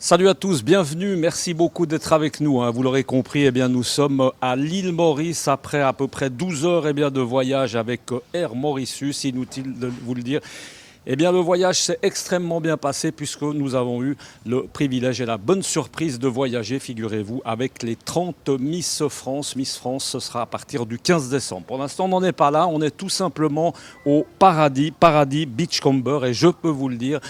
Salut à tous, bienvenue, merci beaucoup d'être avec nous. Vous l'aurez compris, nous sommes à l'île Maurice après à peu près 12 heures de voyage avec Air Mauritius, inutile de vous le dire. Le voyage s'est extrêmement bien passé puisque nous avons eu le privilège et la bonne surprise de voyager, figurez-vous, avec les 30 Miss France. Miss France, ce sera à partir du 15 décembre. Pour l'instant, on n'en est pas là, on est tout simplement au Paradis Beachcomber, et je peux vous le dire,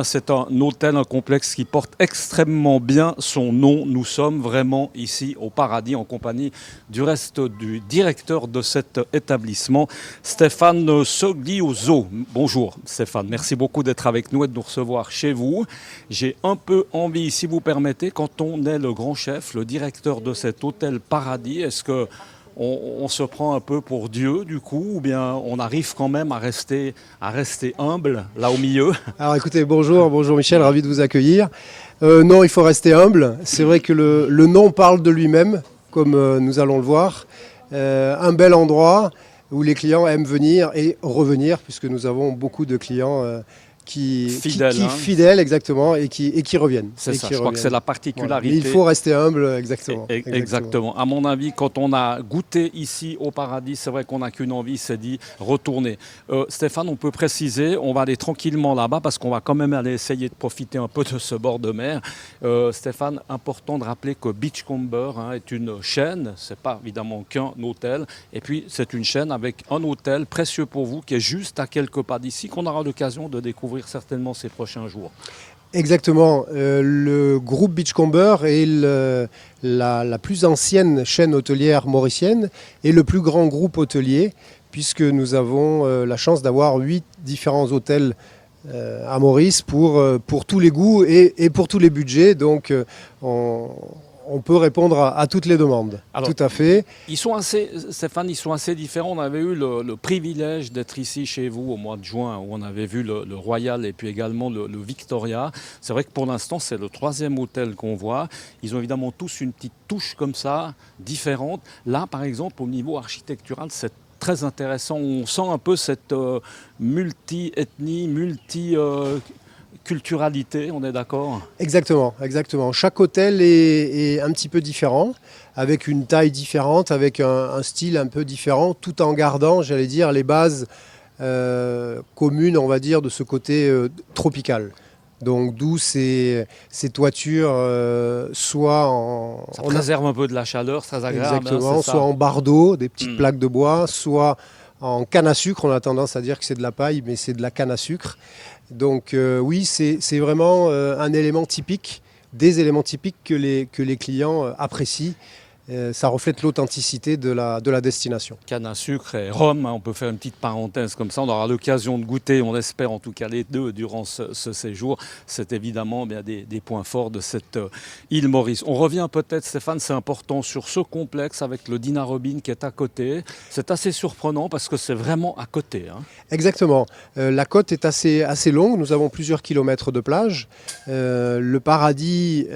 c'est un hôtel, un complexe qui porte extrêmement bien son nom. Nous sommes vraiment ici au Paradis en compagnie du reste du directeur de cet établissement, Stéphane Soglioso. Bonjour Stéphane, merci beaucoup d'être avec nous et de nous recevoir chez vous. J'ai un peu envie, si vous permettez, quand on est le grand chef, le directeur de cet hôtel Paradis, est-ce que on se prend un peu pour Dieu du coup, ou bien on arrive quand même à rester humble là au milieu? Alors écoutez, bonjour Michel, ravi de vous accueillir. Non, il faut rester humble. C'est vrai que le nom parle de lui-même, comme nous allons le voir. Un bel endroit où les clients aiment venir et revenir, puisque nous avons beaucoup de clients fidèles exactement, et qui reviennent. C'est ça, je crois que c'est la particularité. Voilà. Il faut rester humble, exactement. Exactement. À mon avis, quand on a goûté ici au Paradis, c'est vrai qu'on n'a qu'une envie, c'est d'y retourner. Stéphane, on peut préciser, on va aller tranquillement là-bas parce qu'on va quand même aller essayer de profiter un peu de ce bord de mer. Stéphane, important de rappeler que Beachcomber est une chaîne, c'est pas évidemment qu'un hôtel, et puis c'est une chaîne avec un hôtel précieux pour vous qui est juste à quelques pas d'ici, qu'on aura l'occasion de découvrir certainement ces prochains jours. Exactement. Le groupe Beachcomber est la plus ancienne chaîne hôtelière mauricienne et le plus grand groupe hôtelier, puisque nous avons la chance d'avoir 8 différents hôtels à Maurice pour tous les goûts et pour tous les budgets. Donc on peut répondre à toutes les demandes. Alors, tout à fait. Stéphane, ils sont assez différents. On avait eu le privilège d'être ici chez vous au mois de juin, où on avait vu le Royal et puis également le Victoria. C'est vrai que pour l'instant, c'est le 3e hôtel qu'on voit. Ils ont évidemment tous une petite touche comme ça, différente. Là, par exemple, au niveau architectural, c'est très intéressant. On sent un peu cette multi-ethnie, culturalité, on est d'accord? Exactement. Chaque hôtel est un petit peu différent, avec une taille différente, avec un style un peu différent, tout en gardant, j'allais dire, les bases communes, on va dire, de ce côté tropical. Donc d'où ces toitures, soit en... Ça préserve un peu de la chaleur, c'est très agréable. Exactement, soit en bardeaux, des petites plaques de bois, soit en canne à sucre. On a tendance à dire que c'est de la paille, mais c'est de la canne à sucre. Donc oui, c'est vraiment un élément typique, des éléments typiques que les clients apprécient. Ça reflète l'authenticité de la destination. Canne à sucre et rhum, on peut faire une petite parenthèse comme ça. On aura l'occasion de goûter, on espère en tout cas les deux durant ce séjour. C'est évidemment des points forts de cette île Maurice. On revient peut-être, Stéphane, c'est important, sur ce complexe avec le Dina Robin qui est à côté. C'est assez surprenant parce que c'est vraiment à côté. Exactement. La côte est assez longue. Nous avons plusieurs kilomètres de plage. Le Paradis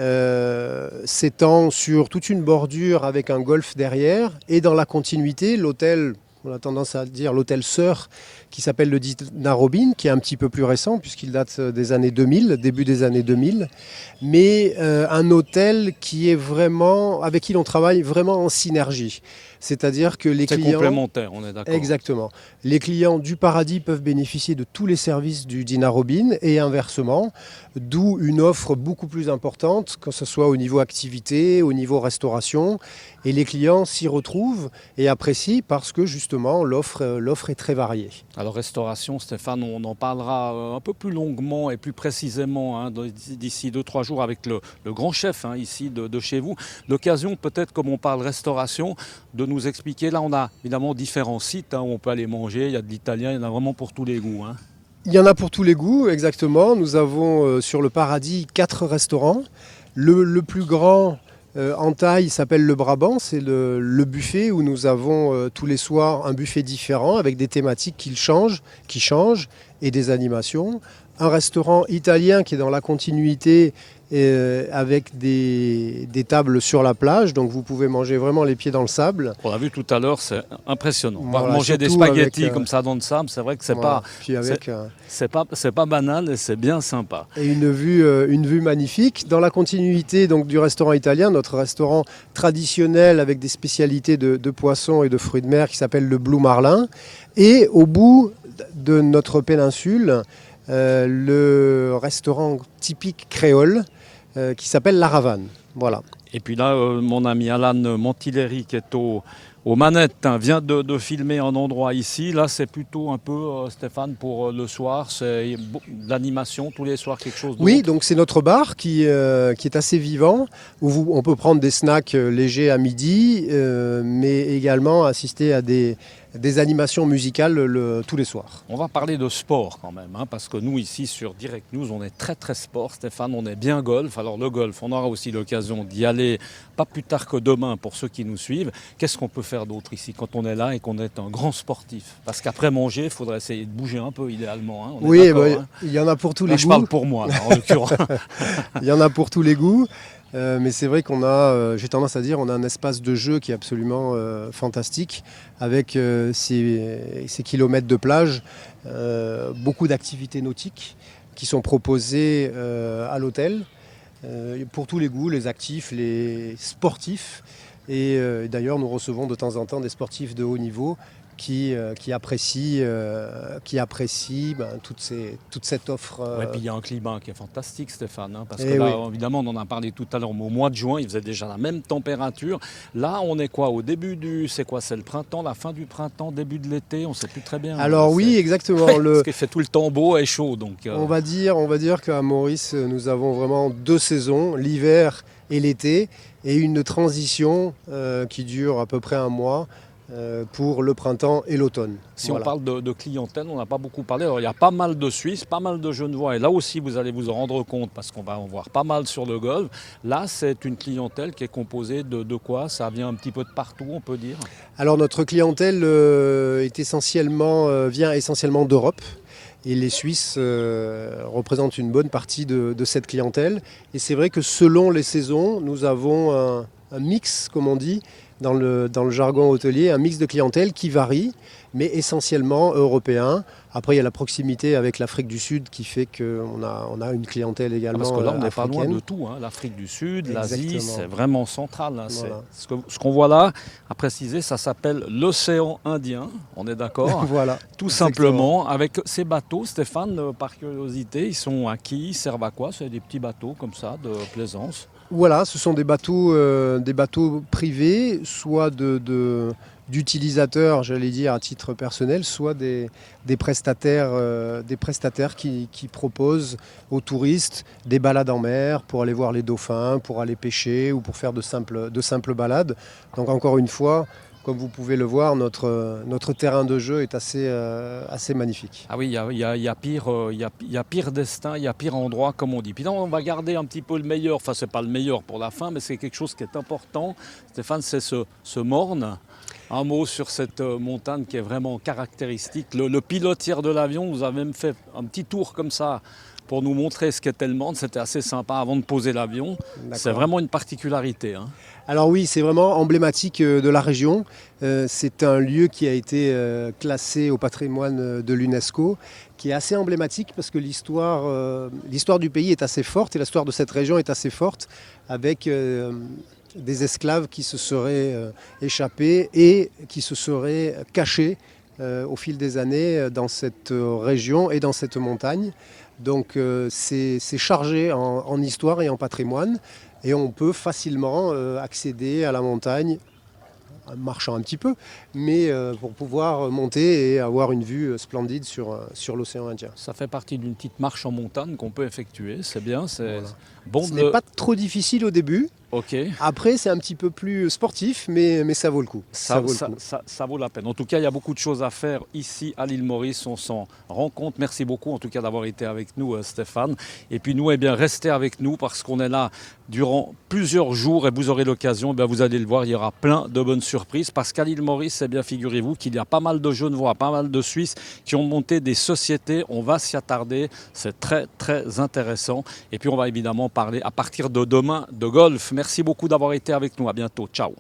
s'étend sur toute une bordure avec un golfe derrière, et dans la continuité, l'hôtel, on a tendance à dire l'hôtel sœur, qui s'appelle le Dina Robin, qui est un petit peu plus récent puisqu'il date des années 2000, début des années 2000, mais un hôtel qui est vraiment, avec qui l'on travaille vraiment en synergie. C'est-à-dire que les clients... C'est complémentaire, on est d'accord. Exactement. Les clients du Paradis peuvent bénéficier de tous les services du Dina Robin et inversement, d'où une offre beaucoup plus importante, que ce soit au niveau activité, au niveau restauration. Et les clients s'y retrouvent et apprécient parce que justement l'offre est très variée. Alors restauration, Stéphane, on en parlera un peu plus longuement et plus précisément d'ici 2-3 jours avec le grand chef ici de chez vous. L'occasion peut-être, comme on parle restauration, de nous expliquer. Là, on a évidemment différents sites où on peut aller manger. Il y a de l'italien, il y en a vraiment pour tous les goûts. Il y en a pour tous les goûts, exactement. Nous avons sur le Paradis 4 restaurants. Le plus grand en taille s'appelle le Brabant. C'est le buffet où nous avons tous les soirs un buffet différent avec des thématiques qui changent et des animations. un restaurant italien qui est dans la continuité avec des tables sur la plage. Donc vous pouvez manger vraiment les pieds dans le sable. On l'a vu tout à l'heure, c'est impressionnant. Voilà, manger des surtout spaghettis avec, comme ça dans le sable, c'est vrai que c'est voilà. pas, Puis avec, c'est pas banal et c'est bien sympa. et une vue magnifique. Dans la continuité donc, du restaurant italien, notre restaurant traditionnel avec des spécialités de poissons et de fruits de mer qui s'appelle le Blue Marlin. Et au bout de notre péninsule, le restaurant typique créole qui s'appelle La Ravane. Voilà. Et puis là, mon ami Alan Montilleri qui est aux manettes, hein, vient de filmer un endroit ici. Là, c'est plutôt un peu, Stéphane, pour le soir. C'est de l'animation tous les soirs, quelque chose d'autre. Oui, donc c'est notre bar qui est assez vivant, où on peut prendre des snacks légers à midi, mais également assister à des animations musicales tous les soirs. On va parler de sport quand même, hein, parce que nous ici sur Direct News, on est très très sport, Stéphane, on est bien golf. Alors le golf, on aura aussi l'occasion d'y aller pas plus tard que demain pour ceux qui nous suivent. Qu'est-ce qu'on peut faire d'autre ici quand on est là et qu'on est un grand sportif? Parce qu'après manger, il faudrait essayer de bouger un peu idéalement. Hein, oui, bah, il y en a pour tous les goûts. Je parle pour moi, là, en l'occurrence. Il y en a pour tous les goûts. Mais c'est vrai qu'on a, j'ai tendance à dire, on a un espace de jeu qui est absolument fantastique, avec ces kilomètres de plage, beaucoup d'activités nautiques qui sont proposées à l'hôtel, pour tous les goûts, les actifs, les sportifs. Et d'ailleurs, nous recevons de temps en temps des sportifs de haut niveau qui apprécient toute cette offre. Ouais, puis il y a un climat qui est fantastique, Stéphane, hein, parce que Et là, oui. évidemment, on en a parlé tout à l'heure, mais au mois de juin, il faisait déjà la même température. Là, on est quoi? Au début c'est quoi? C'est le printemps, la fin du printemps, début de l'été? On ne sait plus très bien. Alors oui, exactement. Parce qu'il fait tout le temps beau et chaud. Donc, on va dire qu'à Maurice, nous avons vraiment 2 saisons, l'hiver et l'été, et une transition qui dure à peu près un mois pour le printemps et l'automne. Si Voilà. on parle de clientèle, on n'a pas beaucoup parlé. Alors, il y a pas mal de Suisses, pas mal de Genevois, et là aussi vous allez vous en rendre compte parce qu'on va en voir pas mal sur le golf. Là, c'est une clientèle qui est composée de quoi? Ça vient un petit peu de partout, on peut dire. Alors notre clientèle vient essentiellement d'Europe. Et les Suisses représentent une bonne partie de cette clientèle. Et c'est vrai que selon les saisons, nous avons un mix, comme on dit, dans le jargon hôtelier, un mix de clientèle qui varie, mais essentiellement européen. Après, il y a la proximité avec l'Afrique du Sud qui fait qu'on a une clientèle également Parce que là, on n'est pas africaine. loin de tout. Hein. L'Afrique du Sud, l'Asie, Exactement. c'est vraiment central. Hein. Voilà. Ce qu'on voit là, à préciser, ça s'appelle l'océan Indien. On est d'accord? Voilà. Tout Exactement. simplement, avec ces bateaux, Stéphane, par curiosité, ils sont à qui? Ils servent à quoi? C'est des petits bateaux comme ça, de plaisance? Voilà, ce sont des bateaux privés, soit d'utilisateurs, j'allais dire à titre personnel, soit des prestataires qui proposent aux touristes des balades en mer pour aller voir les dauphins, pour aller pêcher ou pour faire de simples balades. Donc encore une fois, comme vous pouvez le voir, notre terrain de jeu est assez magnifique. Ah oui, il y a pire destin, il y a pire endroit, comme on dit. Puis là, on va garder un petit peu le meilleur. Enfin, c'est pas le meilleur pour la fin, mais c'est quelque chose qui est important. Stéphane, c'est ce morne. Un mot sur cette montagne qui est vraiment caractéristique. Le pilotière de l'avion nous a même fait un petit tour comme ça pour nous montrer ce qu'était le Morne. C'était assez sympa avant de poser l'avion. C'est vraiment une particularité. Hein. Alors oui, c'est vraiment emblématique de la région. C'est un lieu qui a été classé au patrimoine de l'UNESCO, qui est assez emblématique parce que l'histoire du pays est assez forte et l'histoire de cette région est assez forte, avec des esclaves qui se seraient échappés et qui se seraient cachés au fil des années dans cette région et dans cette montagne. Donc c'est chargé en histoire et en patrimoine et on peut facilement accéder à la montagne en marchant un petit peu, mais pour pouvoir monter et avoir une vue splendide sur l'océan Indien. Ça fait partie d'une petite marche en montagne qu'on peut effectuer, c'est bien. Voilà. Bon Ce n'est pas trop difficile au début. Ok. Après, c'est un petit peu plus sportif, mais ça vaut le coup. Ça vaut le coup. Ça vaut la peine. En tout cas, il y a beaucoup de choses à faire ici à l'île Maurice. On s'en rend compte. Merci beaucoup en tout cas d'avoir été avec nous, Stéphane. Et puis nous, eh bien, restez avec nous parce qu'on est là durant plusieurs jours et vous aurez l'occasion, vous allez le voir, il y aura plein de bonnes surprises parce qu'à l'île Maurice, eh bien, figurez-vous qu'il y a pas mal de Genevois, pas mal de Suisses qui ont monté des sociétés. On va s'y attarder. C'est très, très intéressant. Et puis, on va évidemment parler à partir de demain de golf. Merci beaucoup d'avoir été avec nous. À bientôt. Ciao.